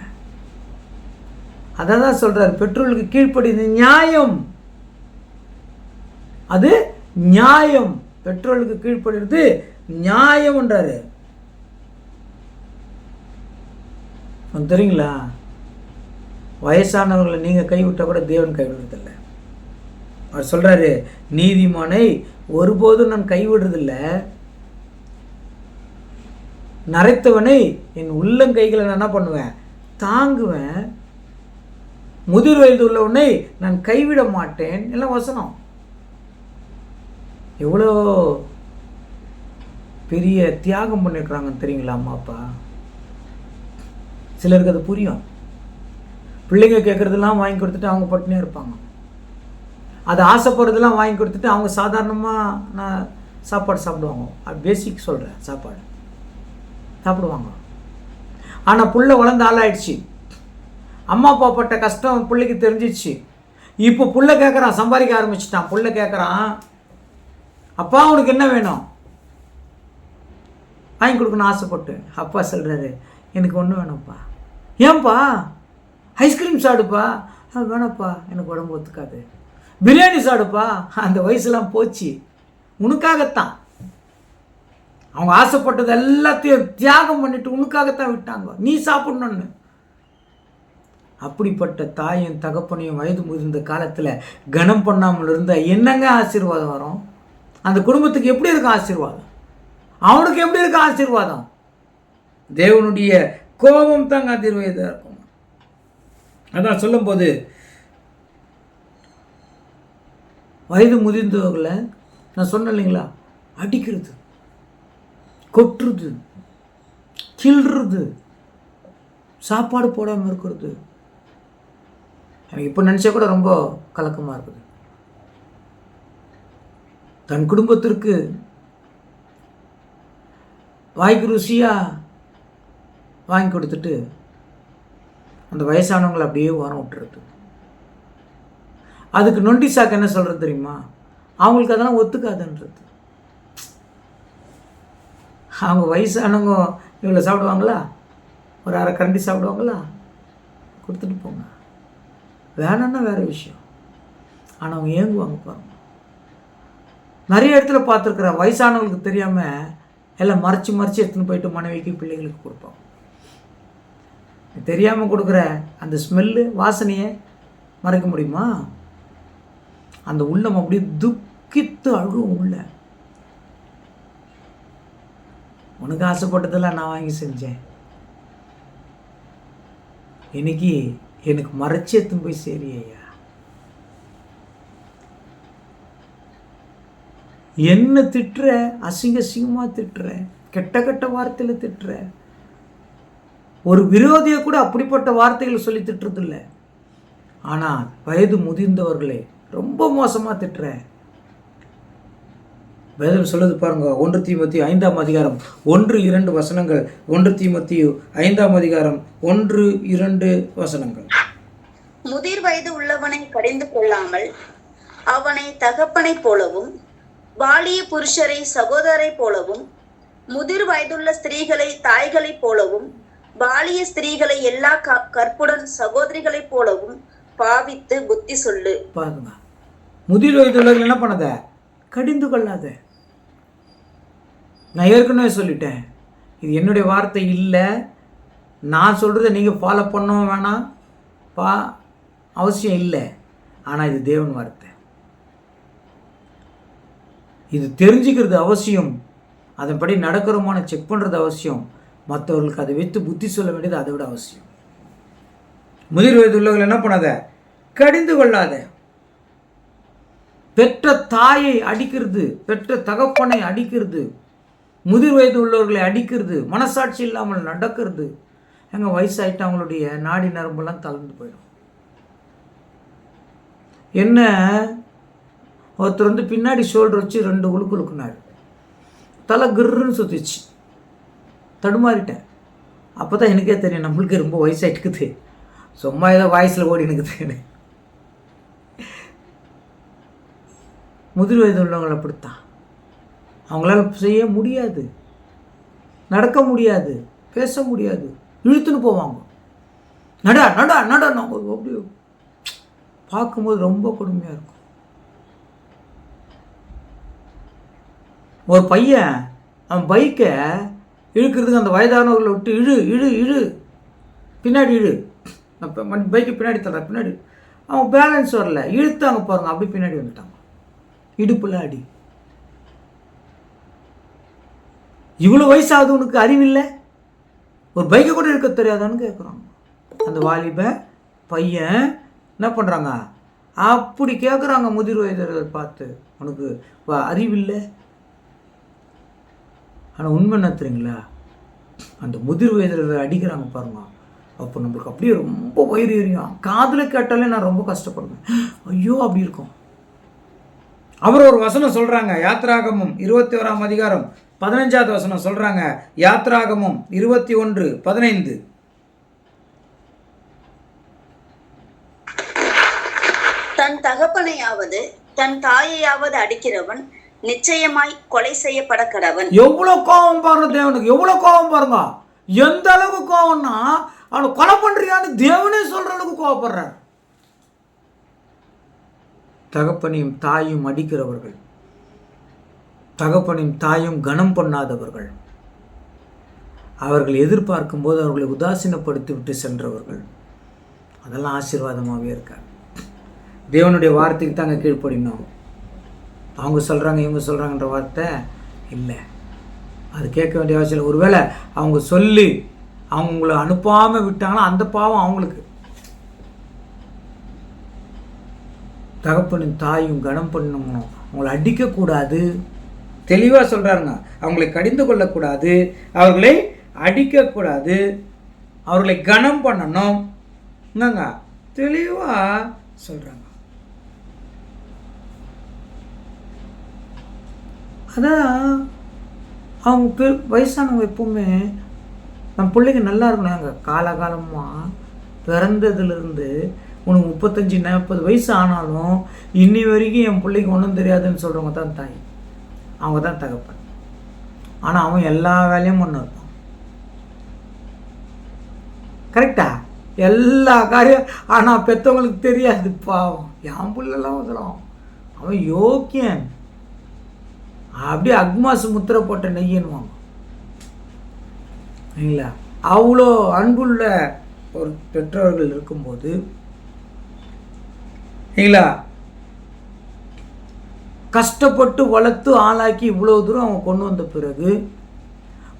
அதை தான் சொல்கிறார், பெற்றோர்களுக்கு கீழ்ப்படிந்து நியாயம். அது நியாயம். பெற்றோர்களுக்கு கீழ்ப்படுறது நியாயம்ன்றாரு. தெரியுங்களா? வயசானவர்களை நீங்கள் கைவிட்டால் கூட தேவன் கைவிடுறதில்லை. அவர் சொல்கிறாரு, நீதிமானை ஒருபோதும் நான் கைவிடுறதில்லை, நரைத்தவனை என் உள்ளங்கைகளை நான் என்ன பண்ணுவேன், தாங்குவேன், முதிர் வயது உள்ளவனை நான் கைவிட மாட்டேன். எல்லாம் வசனம். எவ்வளோ பெரிய தியாகம் பண்ணியிருக்கிறாங்கன்னு தெரியுங்களா அம்மா அப்பா? சிலருக்கு அது புரியும். பிள்ளைங்க கேட்குறதெல்லாம் வாங்கி கொடுத்துட்டு அவங்க பட்டினியாக இருப்பாங்க. அது ஆசைப்படுறதெல்லாம் வாங்கி கொடுத்துட்டு அவங்க சாதாரணமாக நான் சாப்பாடு சாப்பிடுவாங்க. அது பேசிக் சொல்கிறேன், சாப்பாடு சாப்பிடுவாங்க. ஆனால் புள்ள வளர்ந்து ஆளாயிடுச்சு. அம்மா அப்பா பட்ட கஷ்டம் பிள்ளைக்கு தெரிஞ்சிச்சு. இப்போ புள்ள கேட்குறான், சம்பாதிக்க ஆரம்பிச்சிட்டான். புள்ள கேட்குறான், அப்பா உனக்கு என்ன வேணும், வாங்கி கொடுக்கணும் ஆசைப்பட்டு. அப்பா சொல்கிறாரு, எனக்கு ஒன்றும் வேணும்ப்பா. ஏன்பா? ஐஸ்கிரீம் சாப்பிடுப்பா. அது வேணாப்பா, எனக்கு உடம்பு ஒத்துக்காது. பிரியாணி சாப்பிடுப்பா. அந்த வயசுலாம் போச்சு, உனக்காகத்தான். அவங்க ஆசைப்பட்டது எல்லாத்தையும் தியாகம் பண்ணிட்டு உனக்காகத்தான் விட்டாங்க, நீ சாப்பிடணும்னு. அப்படிப்பட்ட தாயும் தகப்பனையும் வயது முதிர்ந்த காலத்தில் கனம் பண்ணாமல் இருந்தால் என்னங்க ஆசீர்வாதம் வரும்? அந்த குடும்பத்துக்கு எப்படி இருக்கும் ஆசீர்வாதம்? அவனுக்கு எப்படி இருக்கும் ஆசீர்வாதம்? தேவனுடைய கோபம் தாங்க அதிர்வயதாக இருக்கும். அதான் சொல்லும்போது வயது முதிர்ந்தவர்களை நான் சொன்னேன் இல்லைங்களா, அடிக்கிறது, கொட்டுறது, கிள்றது, சாப்பாடு போடாமல் இருக்கிறது. எனக்கு இப்போ நினச்சா கூட ரொம்ப கலக்கமாக இருக்குது. தன் குடும்பத்திற்கு வாய்க்கு ருசியாக வாங்கி கொடுத்துட்டு அந்த வயசானவங்களை அப்படியே ஓரம் விட்டுறது. அதுக்கு நொண்டி சாக்கு என்ன சொல்கிறது தெரியுமா? அவங்களுக்கு அதெல்லாம் ஒத்துக்காதுன்றது. அவங்க வயசானவங்க இவ்வளோ சாப்பிடுவாங்களா? ஒரு அரை கரண்டி சாப்பிடுவாங்களா? கொடுத்துட்டு போங்க, வேணும்னா வேறு விஷயம். ஆனால் அவங்க ஏங்குவாங்க பாருங்க. நிறைய இடத்துல பார்த்துருக்குறேன், வயசானவங்களுக்கு தெரியாமல் எல்லாம் மறைச்சி எடுத்துன்னு போயிட்டு மனைவிக்கு பிள்ளைகளுக்கு கொடுப்பாங்க. தெரியாமல் கொடுக்குற அந்த ஸ்மெல்லு வாசனையை மறைக்க முடியுமா? அந்த உள்ளம் அப்படியே துக்கித்து அழுகும். உள்ள உனக்கு ஆசைப்பட்டதெல்லாம் நான் வாங்கி செஞ்சேன், இன்னைக்கு எனக்கு மறைச்சி எடுத்துன்னு போய் சரி ஐயா. என்ன திட்டுற, அசிங்கமாக திட்டுற, கெட்ட வார்த்தையில் திட்டுற. ஒரு விரோதியை கூட அப்படிப்பட்ட வார்த்தைகளை சொல்லி திட்டுறதில்ல. ஆனால் வயது முதிர்ந்தவர்களே ரொம்ப மோசமாக திட்டுற. வேதம் சொல்லுது பாருங்க, 1 தீமோத்தேயு 5ஆம் அதிகாரம் 1-2 வசனங்கள். 1 தீமோத்தேயு 5ஆம் அதிகாரம் 1-2 வசனங்கள். முதிர் வயது உள்ளவனை கடிந்து கொள்ளாமல் அவனை தகப்பனை போலவும், வாலிய புருஷரை சகோதரை போலவும், முதிர் வயதுள்ள ஸ்திரீகளை தாய்களை போலவும், வாலிய ஸ்திரீகளை எல்லா கற்புடன் சகோதரிகளை போலவும் பாவித்து புத்தி சொல்லு. பாருங்க, முதிர் வயதுள்ளவர்கள் என்ன பண்ணாத, கடிந்து கொள்ளாத. நான் ஏற்கனவே சொல்லிட்டேன், இது என்னுடைய வார்த்தை இல்லை. நான் சொல்கிறத நீங்கள் ஃபாலோ பண்ணவும் வேணாம், அவசியம் இல்லை. ஆனால் இது தேவன் வார்த்தை. இது தெரிஞ்சுக்கிறது அவசியம், அதன்படி நடக்கிறோமான செக் பண்ணுறது அவசியம். மற்றவர்களுக்கு அதை வைத்து புத்தி சொல்ல வேண்டியது அதை விட அவசியம். முதிர் வயது உள்ளவர்கள் என்ன பண்ணாத, கடிந்து கொள்ளாத. பெற்ற தாயை அடிக்கிறது, பெற்ற தகப்பனை அடிக்கிறது, முதிர் வயது உள்ளவர்களை அடிக்கிறது, மனசாட்சி இல்லாமல் நடக்கிறது. எங்கள் வயசாயிட்டு அவங்களுடைய நாடி நரம்பெல்லாம் தளர்ந்து போயிடும். என்ன, ஒருத்தர் வந்து பின்னாடி ஷோல்டர் வச்சு 2 உழுக்குனார், தலை கிருன்னு சுற்றிச்சு, தடுமாறிட்டேன். அப்போ தான் எனக்கே தெரியும் நம்மளுக்கு ரொம்ப வயசாகிட்டுக்குது, சும்மா ஏதோ வாய்ஸில் ஓடி இருக்குதுன்னு. முதிர் வயது உள்ளவங்களை அப்படித்தான், அவங்களால செய்ய முடியாது, நடக்க முடியாது, பேச முடியாது, இழுத்துன்னு போவாங்க. நடா நடா நடா அப்படி பார்க்கும்போது ரொம்ப கொடுமையாக இருக்கும். ஒரு பையன் அவன் பைக்கை இழுக்கிறதுக்கு அந்த வயதானவர்களை விட்டு இழு இழு இழு பின்னாடி இழு, பைக்கை பின்னாடி தர பின்னாடி, அவன் பேலன்ஸ் வரல, இழுத்தாங்க பாருங்க, அப்படி பின்னாடி வந்துட்டாங்க, இடுப்புல அடி. இவ்வளோ வயசாகுது, உனக்கு அறிவில்லை, ஒரு பைக்கை கூட இருக்க தெரியாதான்னு கேட்குறாங்க. அந்த வாலிப பையன் என்ன பண்ணுறாங்க, அப்படி கேட்குறாங்க முதிர் வயதர்கள் பார்த்து, உனக்கு அறிவில்லை. ஆனால் உண்மை என்ன தெரியுங்களா, அந்த முதிர் வயதில் அடிக்கிறாங்க பாருங்க, அப்போ நம்மளுக்கு அப்படியே ரொம்ப வயிறு எரியும். காதில் கேட்டாலே நான் ரொம்ப கஷ்டப்படுவேன், ஐயோ அப்படி இருக்கும். அவர் ஒரு வசனம் சொல்கிறாங்க, யாத்ராகமம் 21ஆம் அதிகாரம் 15வது வசனம் சொல்கிறாங்க. யாத்ராகமம் 21:15. தன் தகப்பனையாவது தன் தாயையாவது அடிக்கிறவன் நிச்சயமாய் கொலை செய்யப்பட கடவன். எவ்வளவு கோபம் பாருங்க தேவனுக்கு, எவ்வளவு கோபம் பாருங்க. எந்த அளவுக்கு கோபம்னா, அவனை கொலை பண்றியான்னு தேவனே சொல்ற அளவுக்கு கோபப்படுறார். தகப்பனையும் தாயும் அடிக்கிறவர்கள், தகப்பனையும் தாயும் கனம் பண்ணாதவர்கள், அவர்கள் எதிர்பார்க்கும் போது அவர்களை உதாசீனப்படுத்தி விட்டு சென்றவர்கள், அதெல்லாம் ஆசீர்வாதமாகவே இருக்கார். தேவனுடைய வார்த்தைக்கு தாங்க கீழ்ப்படினோம். அவங்க சொல்கிறாங்க இவங்க சொல்கிறாங்கன்ற வார்த்தை இல்லை, அது கேட்க வேண்டிய அவசியம் இல்லை. ஒருவேளை அவங்க சொல்லி அவங்கள அனுப்பாமல் விட்டாங்கன்னா அந்த பாவம் அவங்களுக்கு. தகப்பனும் தாயும் கனம் பண்ணணும், அவங்களை அடிக்கக்கூடாது, தெளிவாக சொல்கிறாருங்க. அவங்களை கடிந்து கொள்ளக்கூடாது, அவர்களை அடிக்கக்கூடாது, அவர்களை கனம் பண்ணணும், என்னங்க தெளிவாக சொல்கிறாங்க. அதான் அவங்க வயசானவங்க எப்பவுமே நம்ம பிள்ளைங்க நல்லா இருக்கணும். காலகாலமாக பிறந்ததுலேருந்து உனக்கு 35-40 வயசு ஆனாலும் இன்னி வரைக்கும் என் பிள்ளைக்கு ஒன்றும் தெரியாதுன்னு சொல்கிறவங்க தான் தாய், அவங்க தான் தகப்பன். ஆனால் அவன் எல்லா வேலையும் பண்ண இருப்பான், கரெக்டா, எல்லா காரியம். ஆனால் பெற்றவங்களுக்கு தெரியாது, பாவம் என் பிள்ளைலாம் வந்துடும், அவன் யோக்கியன், அப்படியே அக்மாசு முத்திரை போட்ட நெய்யன்வாங்க இல்லைங்களா. அவ்வளோ அன்புள்ள ஒரு பெற்றோர்கள் இருக்கும்போது இல்லைங்களா, கஷ்டப்பட்டு வளர்த்து ஆளாக்கி இவ்வளோ தூரம் அவங்க கொண்டு வந்த பிறகு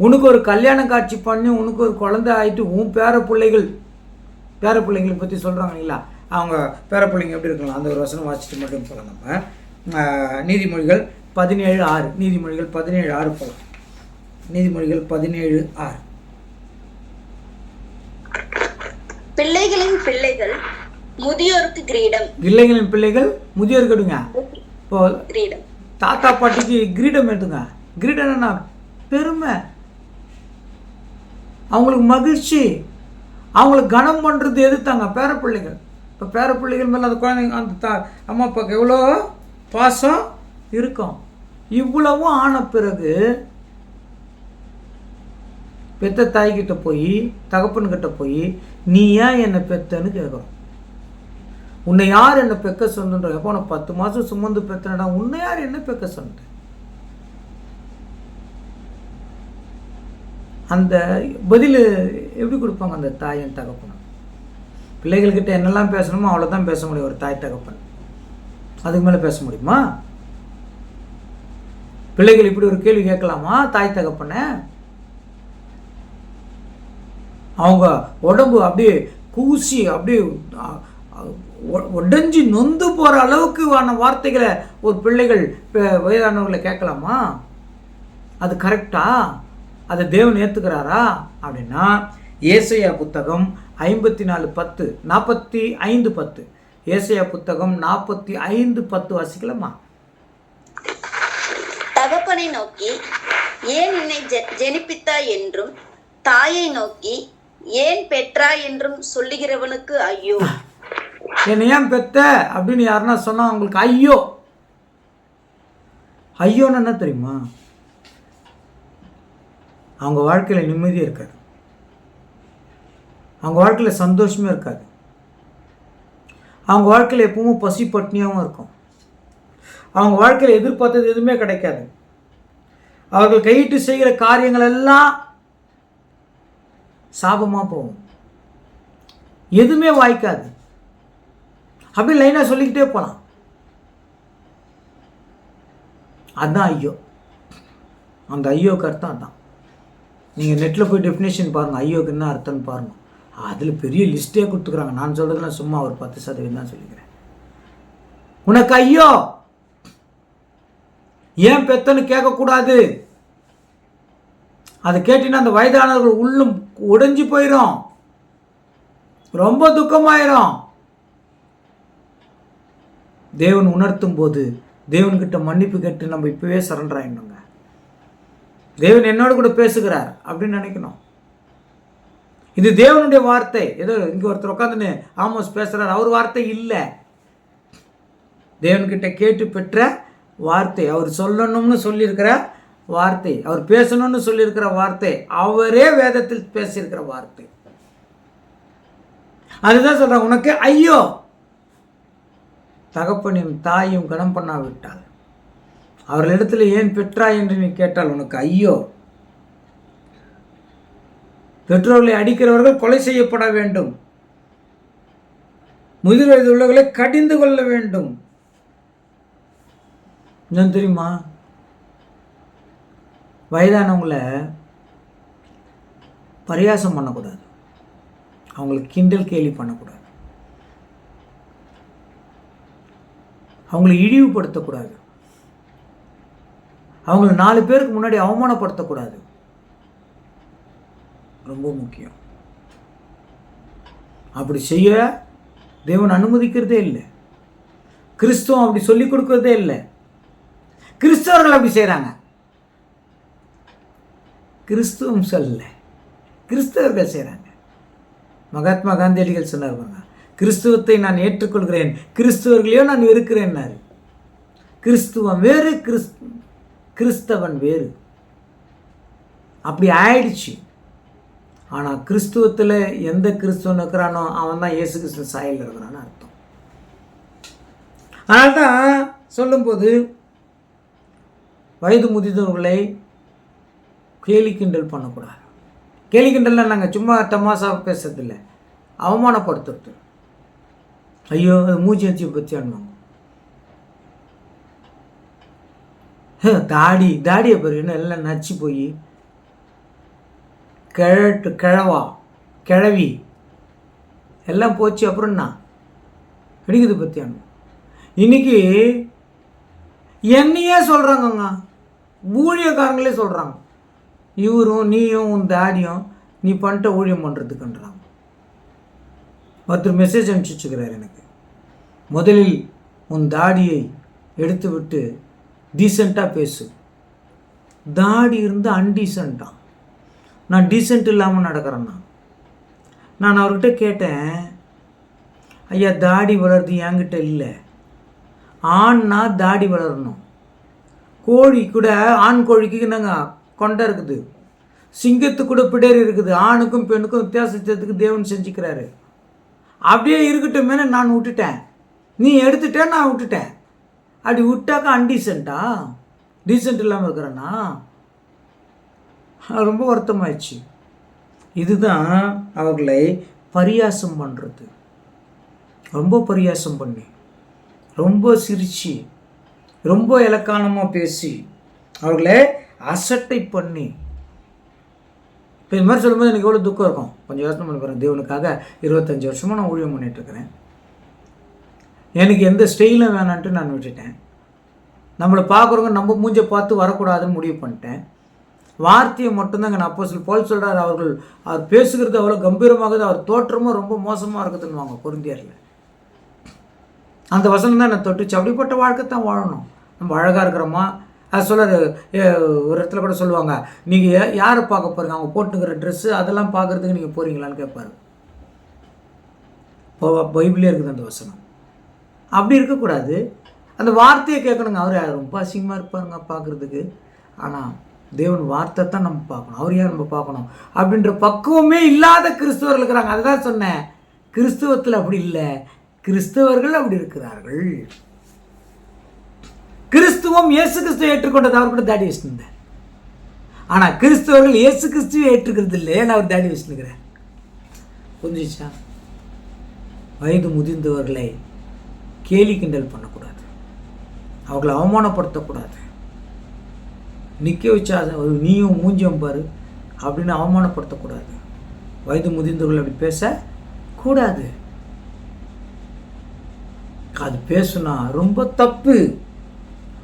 உனக்கு ஒரு கல்யாண காட்சி பண்ணி உனக்கு ஒரு குழந்தை ஆகிட்டு உன் பேர பிள்ளைங்களை பற்றி சொல்கிறாங்க இல்லைங்களா, அவங்க பேர பிள்ளைங்க எப்படி இருக்கலாம். அந்த ஒரு வசனம் வாசிச்சுட்டு மட்டும் போகலாம். நம்ம நீதிமொழிகள் 17:6, நீதிமொழிகள் 17:6 போகலாம். நீதிமொழிகள் 17:6. பிள்ளைகளின் பிள்ளைகள் முதியோருக்கு கிரீடம். பிள்ளைகளின் பிள்ளைகள் முதியோருக்கு எடுங்க. இப்போ கிரீடம், தாத்தா பாட்டிக்கு கிரீடம் எடுத்துங்க. கிரீடம் என்ன, பெருமை, அவங்களுக்கு மகிழ்ச்சி, அவங்களுக்கு கனம் பண்ணுறது எதிர்த்தாங்க பேர பிள்ளைகள். இப்போ பேர பிள்ளைகள் மேலே அந்த குழந்தைங்க அந்த அம்மா அப்பாவுக்கு எவ்வளோ பாசம் இருக்கும். இவ்வளவும் ஆன பிறகு பெத்த தாய்கிட்ட போய் தகப்பன்கிட்ட போய் நீ ஏன் என்னை பெத்தன்னு கேட்குறோம். உன்னை யார் என்னை பெக்க சொன்ன, எப்போ உனக்கு 10 மாதம் சுமந்து பெத்தனடா, உன்னை யார் என்ன பெக்க சொன்ன. அந்த பதில் எப்படி கொடுப்பாங்க அந்த தாயின் தகப்பனும். பிள்ளைகள்கிட்ட என்னெல்லாம் பேசணுமோ அவ்வளோதான் பேச முடியும் ஒரு தாய் தகப்பன், அதுக்கு மேலே பேச முடியுமா? பிள்ளைகள் இப்படி ஒரு கேள்வி கேட்கலாமா தாய் தகப்பன? அவங்க உடம்பு அப்படியே கூசி அப்படியே உடஞ்சி நொந்து போகிற அளவுக்கு ஆன வார்த்தைகளை ஒரு பிள்ளைகள் வயதானவர்களை கேட்கலாமா? அது கரெக்டா? அதை தேவன் ஏற்றுக்கிறாரா அப்படின்னா ஏசாயா புத்தகம் 54:10, 45:10, ஏசாயா புத்தகம் 45:10 வாசிக்கலாமா? தகப்பனை நோக்கி ஏன் என்னை ஜெனிப்பித்தாய் என்றும் தாயை நோக்கி ஏன் பெற்றாய் என்றும் சொல்லுகிறவனுக்கு ஐயோ. என்னை ஏன் பெத்த அப்படின்னு யாருன்னா சொன்னா அவங்களுக்கு ஐயோ. ஐயோன்னு என்ன தெரியுமா? அவங்க வாழ்க்கையில் நிம்மதியாக இருக்காது. அவங்க வாழ்க்கையில் சந்தோஷமே இருக்காது. அவங்க வாழ்க்கையில் எப்பவும் பசி பட்னியாகவும் இருக்கும். அவங்க வாழ்க்கையில் எதிர்பார்த்தது எதுவுமே கிடைக்காது. அவர்கள் கையிட்டு செய்கிற காரியங்கள் எல்லாம் சாபமாக போகும். எதுவுமே வாய்க்காது. அப்படி லைனாக சொல்லிக்கிட்டே போகலாம். அதுதான் ஐயோ. அந்த ஐயோக்கு அர்த்தம் அதுதான். நீங்கள் நெட்டில் போய் டெஃபினேஷன் பாருங்கள், ஐயோக்கு என்ன அர்த்தம்னு பாருங்கள். அதில் பெரிய லிஸ்ட்டே கொடுத்துக்குறாங்க. நான் சொல்கிறதுலாம் சும்மா ஒரு 10% தான் சொல்லிக்கிறேன். உனக்கு ஐயோ, ஏன் பெத்தன்னு கேட்கக்கூடாது. அதை கேட்டீங்கன்னா அந்த வயதானவர்கள் உள்ளும் உடைஞ்சு போயிடும், ரொம்ப துக்கமாயிரும். தேவன் உணர்த்தும் போது தேவன்கிட்ட மன்னிப்பு கேட்டு நம்ம இப்பவே சரண்டர் ஆயிடணுங்க. தேவன் என்னோட கூட பேசுகிறார் அப்படின்னு நினைக்கணும். இது தேவனுடைய வார்த்தை. ஏதோ இங்கே ஒருத்தர் உட்காந்துன்னு ஆமோஸ் பேசுகிறார், அவர் வார்த்தை இல்லை. தேவன்கிட்ட கேட்டு பெற்ற வார்த்தை, அவர் சொல்லணும்னு சொல்லியிருக்கிற வார்த்தை, அவர் பேசணும்னு சொல்லியிருக்கிற வார்த்தை, அவரே வேதத்தில் பேசியிருக்கிற வார்த்தை. அதுதான் சொல்றாங்க, உனக்கு ஐயோ, தகப்பனையும் தாயும் கனம் பண்ணாவிட்டால், அவர்களிடத்தில் ஏன் பெற்றாய் என்று நீ கேட்டால் உனக்கு ஐயோ. பெற்றோர்களை அடிக்கிறவர்கள் கொலை செய்யப்பட வேண்டும். முதிர் வயது உள்ளவர்களை கடிந்து கொள்ள வேண்டும். என்ன தெரியுமா? வயதானவங்களை பரியாசம் பண்ணக்கூடாது, அவங்களுக்கு கிண்டல் கேலி பண்ணக்கூடாது, அவங்களை இழிவுபடுத்தக்கூடாது, அவங்கள 4 பேருக்கு முன்னாடி அவமானப்படுத்தக்கூடாது. ரொம்ப முக்கியம். அப்படி செய்ய தேவன் அனுமதிக்கிறதே இல்லை. கிறிஸ்துவம் அப்படி சொல்லிக் கொடுக்கறதே இல்லை. கிறிஸ்தவர்கள் அப்படி செய்கிறாங்க. கிறிஸ்துவம் சொல்லல, கிறிஸ்தவர்கள் செய்கிறாங்க. மகாத்மா காந்தியடிகள் சொன்னார் பாருங்க, கிறிஸ்துவத்தை நான் ஏற்றுக்கொள்கிறேன், கிறிஸ்தவர்களையோ நான் வெறுக்கிறேன்னாரு. கிறிஸ்துவம் வேறு, கிறிஸ்தவன் வேறு. அப்படி ஆயிடுச்சு. ஆனால் கிறிஸ்துவத்தில் எந்த கிறிஸ்துவன் இருக்கிறானோ அவன் தான் இயேசு கிறிஸ்து சாயலில் இருக்கிறான்னு அர்த்தம். அதனால தான் சொல்லும்போது வயது முதிர்ந்தவர்களை கேலி கிண்டல் பண்ணக்கூடாது. கேலி கிண்டல்லாம் நாங்கள் சும்மா தமாசா பேசுறதில்ல, அவமானப்படுத்துறது. ஐயோ அது மூச்சு வச்சு பற்றி அனுவாங்க. தாடியை பாரு, என்ன எல்லாம் நச்சு போய் கிழவி எல்லாம் போச்சு. அப்புறம் என்ன கிடைக்குது பற்றியானு இன்னைக்கு என்னையே சொல்கிறாங்கங்க, ஊழியக்காரங்களே சொல்கிறாங்க, இவரும் நீயும் உன் தாடியும் நீ பண்ணிட்ட ஊழியம் பண்ணுறதுக்குன்றாங்க. ஒருத்தர் மெசேஜ் அனுப்பிச்சுக்கிறார் எனக்கு, முதலில் உன் தாடியை எடுத்து விட்டு டீசெண்டாக பேசு. தாடி இருந்து அன்டீசெண்டாக நான் டீசென்ட் இல்லாமல் நடக்கிறேன்னா. நான் அவர்கிட்ட கேட்டேன், ஐயா தாடி வளருது என்கிட்ட இல்லை, ஆண்னா தாடி வளரணும். கோழி கூட, ஆண் கோழிக்கு நாங்கள் கொண்டை இருக்குது, சிங்கத்துக்கு கூட பிடரி இருக்குது. ஆணுக்கும் பெண்ணுக்கும் வித்தியாசத்துக்கு தேவன் செஞ்சுக்கிறாரு. அப்படியே இருக்கட்டுமே நான் விட்டுட்டேன், நீ எடுத்துட்டேன் நான் விட்டுட்டேன். அப்படி விட்டாக்கா அன்டீசென்ட்டா, டீசென்ட் இல்லாமல் இருக்கிறேன்னா? ரொம்ப வருத்தமாயிடுச்சு. இதுதான் அவர்களை பரியாசம் பண்ணுறது. ரொம்ப பரியாசம் பண்ணி, ரொம்ப சிரித்து, ரொம்ப இலக்கானமாக பேசி, அவர்களை அசட்டை பண்ணி. இப்போ இது மாதிரி சொல்லும்போது எனக்கு எவ்வளோ துக்கம் இருக்கும். கொஞ்சம் யோசனை பண்ணி பாருங்கள். தேவனுக்காக 25 வருஷமாக நான் ஊழியம் பண்ணிகிட்ருக்கிறேன். எனக்கு எந்த ஸ்டைலும் வேணான்ட்டு நான் விட்டுட்டேன். நம்மளை பார்க்குறவங்க நம்ம மூஞ்சை பார்த்து வரக்கூடாதுன்னு முடிவு பண்ணிட்டேன். வார்த்தையை மட்டும்தாங்க நான் அப்போஸ்தலன் பவுல் சொல்கிறார், அவர் பேசுகிறது அவ்வளோ கம்பீரமாகுது, அவர் தோற்றமும் ரொம்ப மோசமாக இருக்குதுன்னு வாங்க கொரிந்தியரில். அந்த வசனம் தான் நான் தொட்டுச்சு. அப்படிப்பட்ட வாழ்க்கை தான் வாழணும். நம்ம அழகாக இருக்கிறோமா, அது சொல்லாது. ஒரு இடத்துல கூட சொல்லுவாங்க, நீங்கள் யாரை பார்க்க போகிறீங்க, அவங்க போட்டுக்கிற ட்ரெஸ்ஸு அதெல்லாம் பார்க்குறதுக்கு நீங்கள் போகிறீங்களான்னு கேட்பாரு. பைபிளே இருக்குது அந்த வசனம். அப்படி இருக்கக்கூடாது. அந்த வார்த்தையை கேட்கணுங்க. அவர் ரொம்ப அசிங்கமாக இருப்பாருங்க பார்க்குறதுக்கு. ஆனால் தேவன் வார்த்தை தான் நம்ம பார்க்கணும், அவர் யார் நம்ம பார்க்கணும் அப்படின்ற பக்குவமே இல்லாத கிறிஸ்தவர்கள் இருக்கிறாங்க. அதுதான் சொன்னேன், கிறிஸ்துவத்தில் அப்படி இல்லை, கிறிஸ்தவர்கள் அப்படி இருக்கிறார்கள். கிறிஸ்துவம் இயேசு கிறிஸ்துவை ஏற்றுக்கொண்டது, அவர் கூட தாடி வச்சுருந்தேன். ஆனால் கிறிஸ்தவர்கள் இயேசு கிறிஸ்துவை ஏற்றுக்கிறது இல்லை, ஏன்னா அவர் தாடி வச்சுருக்கிறேன். புரிஞ்சிச்சா? வயது முதிர்ந்தவர்களை கேலி கிண்டல் பண்ணக்கூடாது, அவர்களை அவமானப்படுத்தக்கூடாது. நிற்க வச்சா நீயும் மூஞ்சியம் பாரு அப்படின்னு அவமானப்படுத்தக்கூடாது. வயது முதிர்ந்தவர்கள் அப்படி பேசக்கூடாது. அது பேசுனா ரொம்ப தப்பு,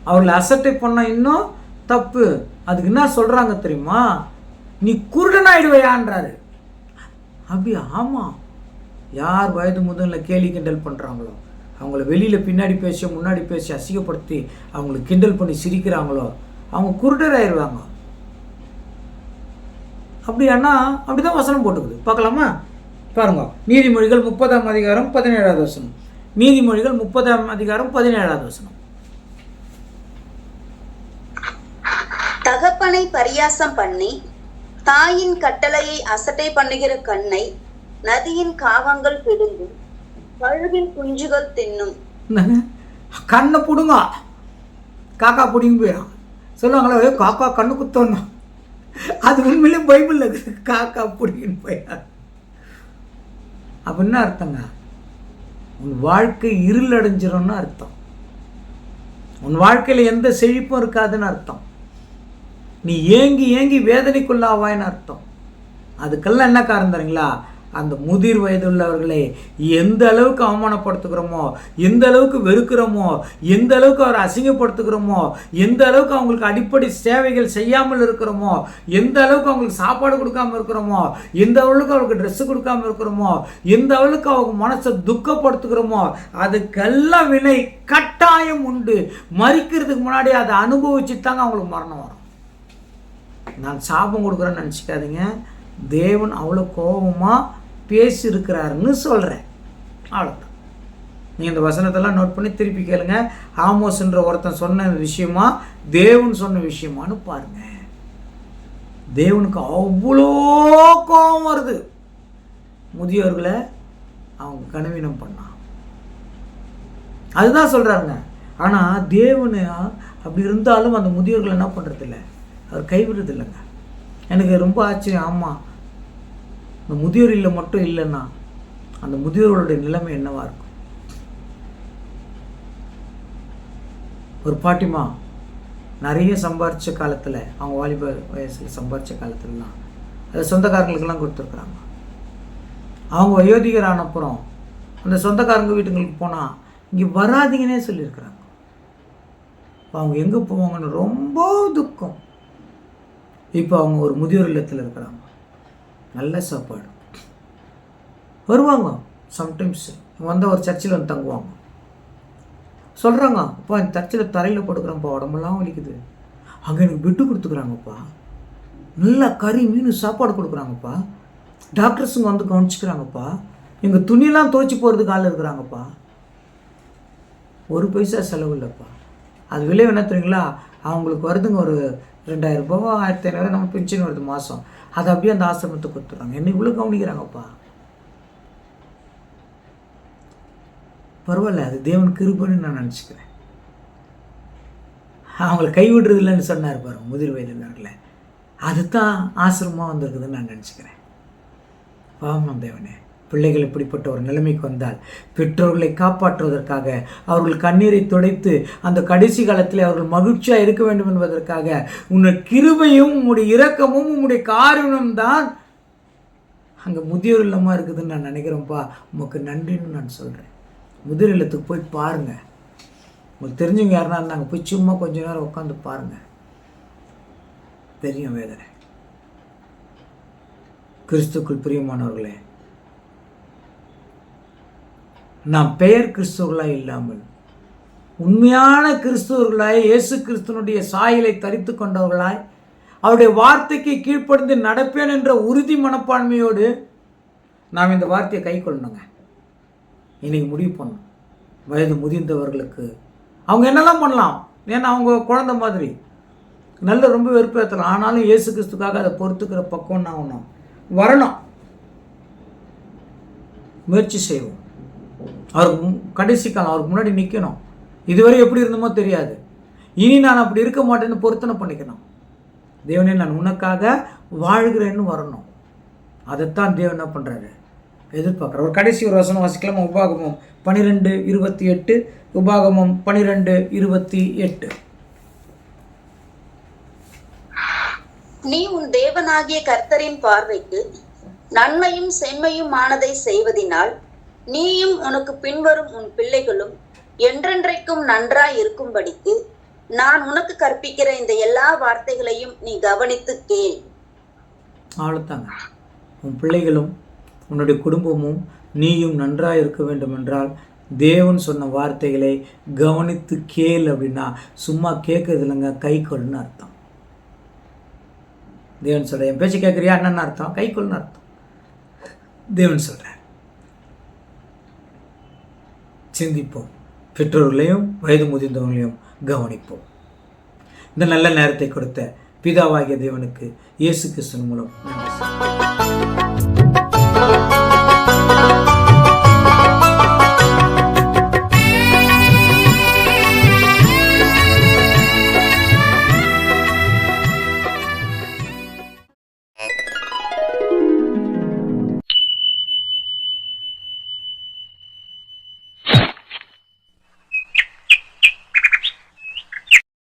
அவர்களை அசட்டை பண்ண இன்னும் தப்பு. அதுக்கு என்ன சொல்கிறாங்க தெரியுமா? நீ குருடனாயிடுவையான்றாரு. அப்படியா? ஆமாம். யார் வயது முதல்ல கேலி கிண்டல் பண்ணுறாங்களோ, அவங்கள வெளியில் பின்னாடி பேசி முன்னாடி பேசி அசிங்கப்படுத்தி அவங்களுக்கு கிண்டல் பண்ணி சிரிக்கிறாங்களோ, அவங்க குருடராயிருவாங்க. அப்படியானா அப்படிதான் வசனம் போட்டுக்குது. பார்க்கலாமா? பாருங்க, நீதிமொழிகள் 30ஆம் அதிகாரம் 17வது வசனம். நீதிமொழிகள் 30ஆம் அதிகாரம் 17வது வசனம். தகப்பனை பரியாசம் பண்ணி தாயின் கட்டளையை அசட்டை பண்ணுகிற கண்ணை நதியின் காகங்கள் பிடுங்கும், கழுகின் குஞ்சுகள் தின்னும். கண்ணை பிடுங்க, காக்கா பிடிங்க போயிடும் சொல்லுவாங்களே, காக்கா கண்ணு குத்தணும். அது உண்மையிலே பைபிள்ல இருக்குது, காக்கா பிடிங்கன்னு போயிடா. அப்படின்னா அர்த்தங்க, உன் வாழ்க்கை இருள் அடைஞ்சிரும்னு அர்த்தம். உன் வாழ்க்கையில் எந்த செழிப்பும் இருக்காதுன்னு அர்த்தம். நீ ஏங்கி ஏங்கி வேதனைக்குள்ளாவாயின்னு அர்த்தம். அதுக்கெல்லாம் என்ன காரணம் தரீங்களா? அந்த முதிர் வயதுள்ளவர்களை எந்த அளவுக்கு அவமானப்படுத்துகிறோமோ, எந்த அளவுக்கு வெறுக்கிறோமோ, எந்த அளவுக்கு அவரை அசிங்கப்படுத்துகிறோமோ, எந்த அளவுக்கு அவங்களுக்கு அடிப்படை சேவைகள் செய்யாமல் இருக்கிறோமோ, எந்த அளவுக்கு அவங்களுக்கு சாப்பாடு கொடுக்காமல் இருக்கிறோமோ, எந்த அளவுக்கு அவங்களுக்கு ட்ரெஸ்ஸு கொடுக்காமல் இருக்கிறோமோ, எந்த அளவுக்கு அவங்க மனசை துக்கப்படுத்துகிறோமோ, அதுக்கெல்லாம் வினை கட்டாயம் உண்டு. மறிக்கிறதுக்கு முன்னாடி அதை அனுபவிச்சு தாங்க அவங்களுக்கு மரணம் வரும். நான் சாபம் கொடுக்குறேன்னு நினச்சிக்காதீங்க. தேவன் அவ்வளோ கோபமாக பேசியிருக்கிறாருன்னு சொல்கிறேன். அவ்வளோதான். நீங்கள் இந்த வசனத்தெல்லாம் நோட் பண்ணி திருப்பி கேளுங்க. ஆமோஸ்ன்ற ஒருத்தன் சொன்ன விஷயமா தேவன் சொன்ன விஷயமானு பாருங்க. தேவனுக்கு அவ்வளோ கோபம் வருது. முதியோர்களை அவங்க கனவீனம் பண்ணான். அதுதான் சொல்கிறாருங்க. ஆனால் தேவன் அப்படி இருந்தாலும் அந்த முதியோர்களை என்ன பண்ணுறதில்ல, அவர் கைவிடுறது இல்லைங்க. எனக்கு ரொம்ப ஆச்சரியம். ஆமாம், இந்த முதியோர் இல்லை மட்டும் இல்லைன்னா அந்த முதியோர்களுடைய நிலைமை என்னவா இருக்கும்? ஒரு பாட்டிமா நிறைய சம்பாரித்த காலத்தில், அவங்க வாலிப வயசில் சம்பாரித்த காலத்துலலாம் அது சொந்தக்காரங்களுக்கெல்லாம் கொடுத்துருக்குறாங்க. அவங்க வயோதிகர் ஆனப்புறம் அந்த சொந்தக்காரங்க வீட்டுங்களுக்கு போனால் இங்கே வராதிங்கன்னே சொல்லியிருக்கிறாங்க. அவங்க எங்கே போவாங்கன்னு ரொம்ப துக்கம். இப்போ அவங்க ஒரு முதியோர் இல்லத்தில் இருக்கிறாங்க. நல்ல சாப்பாடு வருவாங்க. சம்டைம்ஸ் வந்தால் ஒரு சர்ச்சில் வந்து தங்குவாங்க. சொல்கிறாங்க, அப்பா இந்த சர்ச்சில் தரையில் படுக்கிறேன்ப்பா, உடம்பெல்லாம் வலிக்குது. அங்கே எனக்கு பெட்டு கொடுத்துக்குறாங்கப்பா, நல்லா கறி மீன் சாப்பாடு கொடுக்குறாங்கப்பா, டாக்டர்ஸுங்க வந்து கவனிச்சிக்கிறாங்கப்பா, எங்கள் துணியெல்லாம் துவைச்சி போகிறதுக்கு ஆள் இருக்கிறாங்கப்பா, ஒரு பைசா செலவு இல்லைப்பா. அது விளைவு என்ன தெரியுங்களா? அவங்களுக்கு வருதுங்க ஒரு 2000 ரூபாவோ 1500 நம்ம பென்ஷன் வருது மாதம். அதை அப்படியே அந்த ஆசிரமத்துக்கு கொடுத்துட்றாங்க. என்ன இவ்வளோ கவனிக்கிறாங்கப்பா. பரவாயில்ல, அது தேவன் கிருபைன்னு நான் நினச்சிக்கிறேன். அவங்கள கைவிடுறது இல்லைன்னு சொன்னார் பாருங்க முதிர் வயதினர்களை, அதுதான் ஆசிரமமாக வந்திருக்குதுன்னு நான் நினச்சிக்கிறேன். பாவம் தேவனே, பிள்ளைகள் இப்படிப்பட்ட ஒரு நிலைமைக்கு வந்தால் பெற்றோர்களை காப்பாற்றுவதற்காக, அவர்கள் கண்ணீரை துடைத்து அந்த கடைசி காலத்தில் அவர்கள் மகிழ்ச்சியாக இருக்க வேண்டும் என்பதற்காக உன்னுடைய கிருபையும் உன்னுடைய இரக்கமும் உன்னுடைய காரணமும் தான் அங்கே முதியோர் இல்லமாக இருக்குதுன்னு நான் நினைக்கிறேன்ப்பா. உமக்கு நன்றின்னு நான் சொல்கிறேன். முதியோர் இல்லத்துக்கு போய் பாருங்கள். உங்களுக்கு தெரிஞ்சவங்க யாருன்னா இருந்தாங்க, போய் சும்மா கொஞ்ச நேரம் உட்காந்து பாருங்கள், தெரியும் வேதனை. கிறிஸ்துக்குள் பிரியமானவர்களே, நாம் பெயர் கிறிஸ்துவர்களாய் இல்லாமல் உண்மையான கிறிஸ்துவர்களாய், இயேசு கிறிஸ்துவனுடைய சாயலை தரித்து கொண்டவர்களாய், அவருடைய வார்த்தைக்கு கீழ்ப்படிந்து நடப்பேன் என்ற உறுதி மனப்பான்மையோடு நாம் இந்த வார்த்தையை கை கொள்ளணுங்க. இன்னைக்கு முடிவு பண்ணணும். வயது முதிர்ந்தவர்களுக்கு அவங்க என்னெல்லாம் பண்ணலாம், ஏன்னா அவங்க குழந்தை மாதிரி நல்ல ரொம்ப வெறுப்பேற்றலாம். ஆனாலும் இயேசு கிறிஸ்துக்காக அதை பொறுத்துக்கிற பக்கம் நான் ஒன்றும் வரணும். முயற்சி செய்வோம். அவருக்கு கடைசி காலம், அவருக்கு முன்னாடி நிற்கணும். இதுவரை எப்படி இருந்தோமோ தெரியாது, இனி நான் அப்படி இருக்க மாட்டேன்னு பொருத்தனை பண்ணிக்கணும். தேவனே, நான் உனக்காக வாழ்கிறேன்னு வரணும். அதைத்தான் தேவன் என்ன பண்ணுறாரு, எதிர்பார்க்குறார். ஒரு கடைசி ஒரு வசனம் வாசிக்கலாம். உபாகமம் 12:28. உபாகமம் 12:28. நீ உன் தேவனாகிய கர்த்தரின் பார்வைக்கு நன்மையும் செம்மையுமானதை செய்வதினால் நீயும் உனக்கு பின்வரும் உன் பிள்ளைகளும் என்றென்றைக்கும் நன்றாய் இருக்கும்படிக்கு நான் உனக்கு கற்பிக்கிற இந்த எல்லா வார்த்தைகளையும் நீ கவனித்து கேள். அவ்வளோதாங்க. உன் பிள்ளைகளும் உன்னுடைய குடும்பமும் நீயும் நன்றாக இருக்க வேண்டும் என்றால் தேவன் சொன்ன வார்த்தைகளை கவனித்து கேள். அப்படின்னா சும்மா கேட்கறது இல்லைங்க, கை கொள்ளுன்னு அர்த்தம். தேவன் சொல்ற, என் பேச்சு கேட்குறியா என்னன்னு அர்த்தம், கை கொள்ளுன்னு அர்த்தம். தேவன் சொல்ற, சிந்திப்போம், பெற்றோர்களையும் வயது முதிர்ந்தவர்களையும் கவனிப்போம். இந்த நல்ல நேரத்தை கொடுத்த பிதாவாகிய தேவனுக்கு இயேசு கிறிஸ்துவின் மூலம் நன்றி.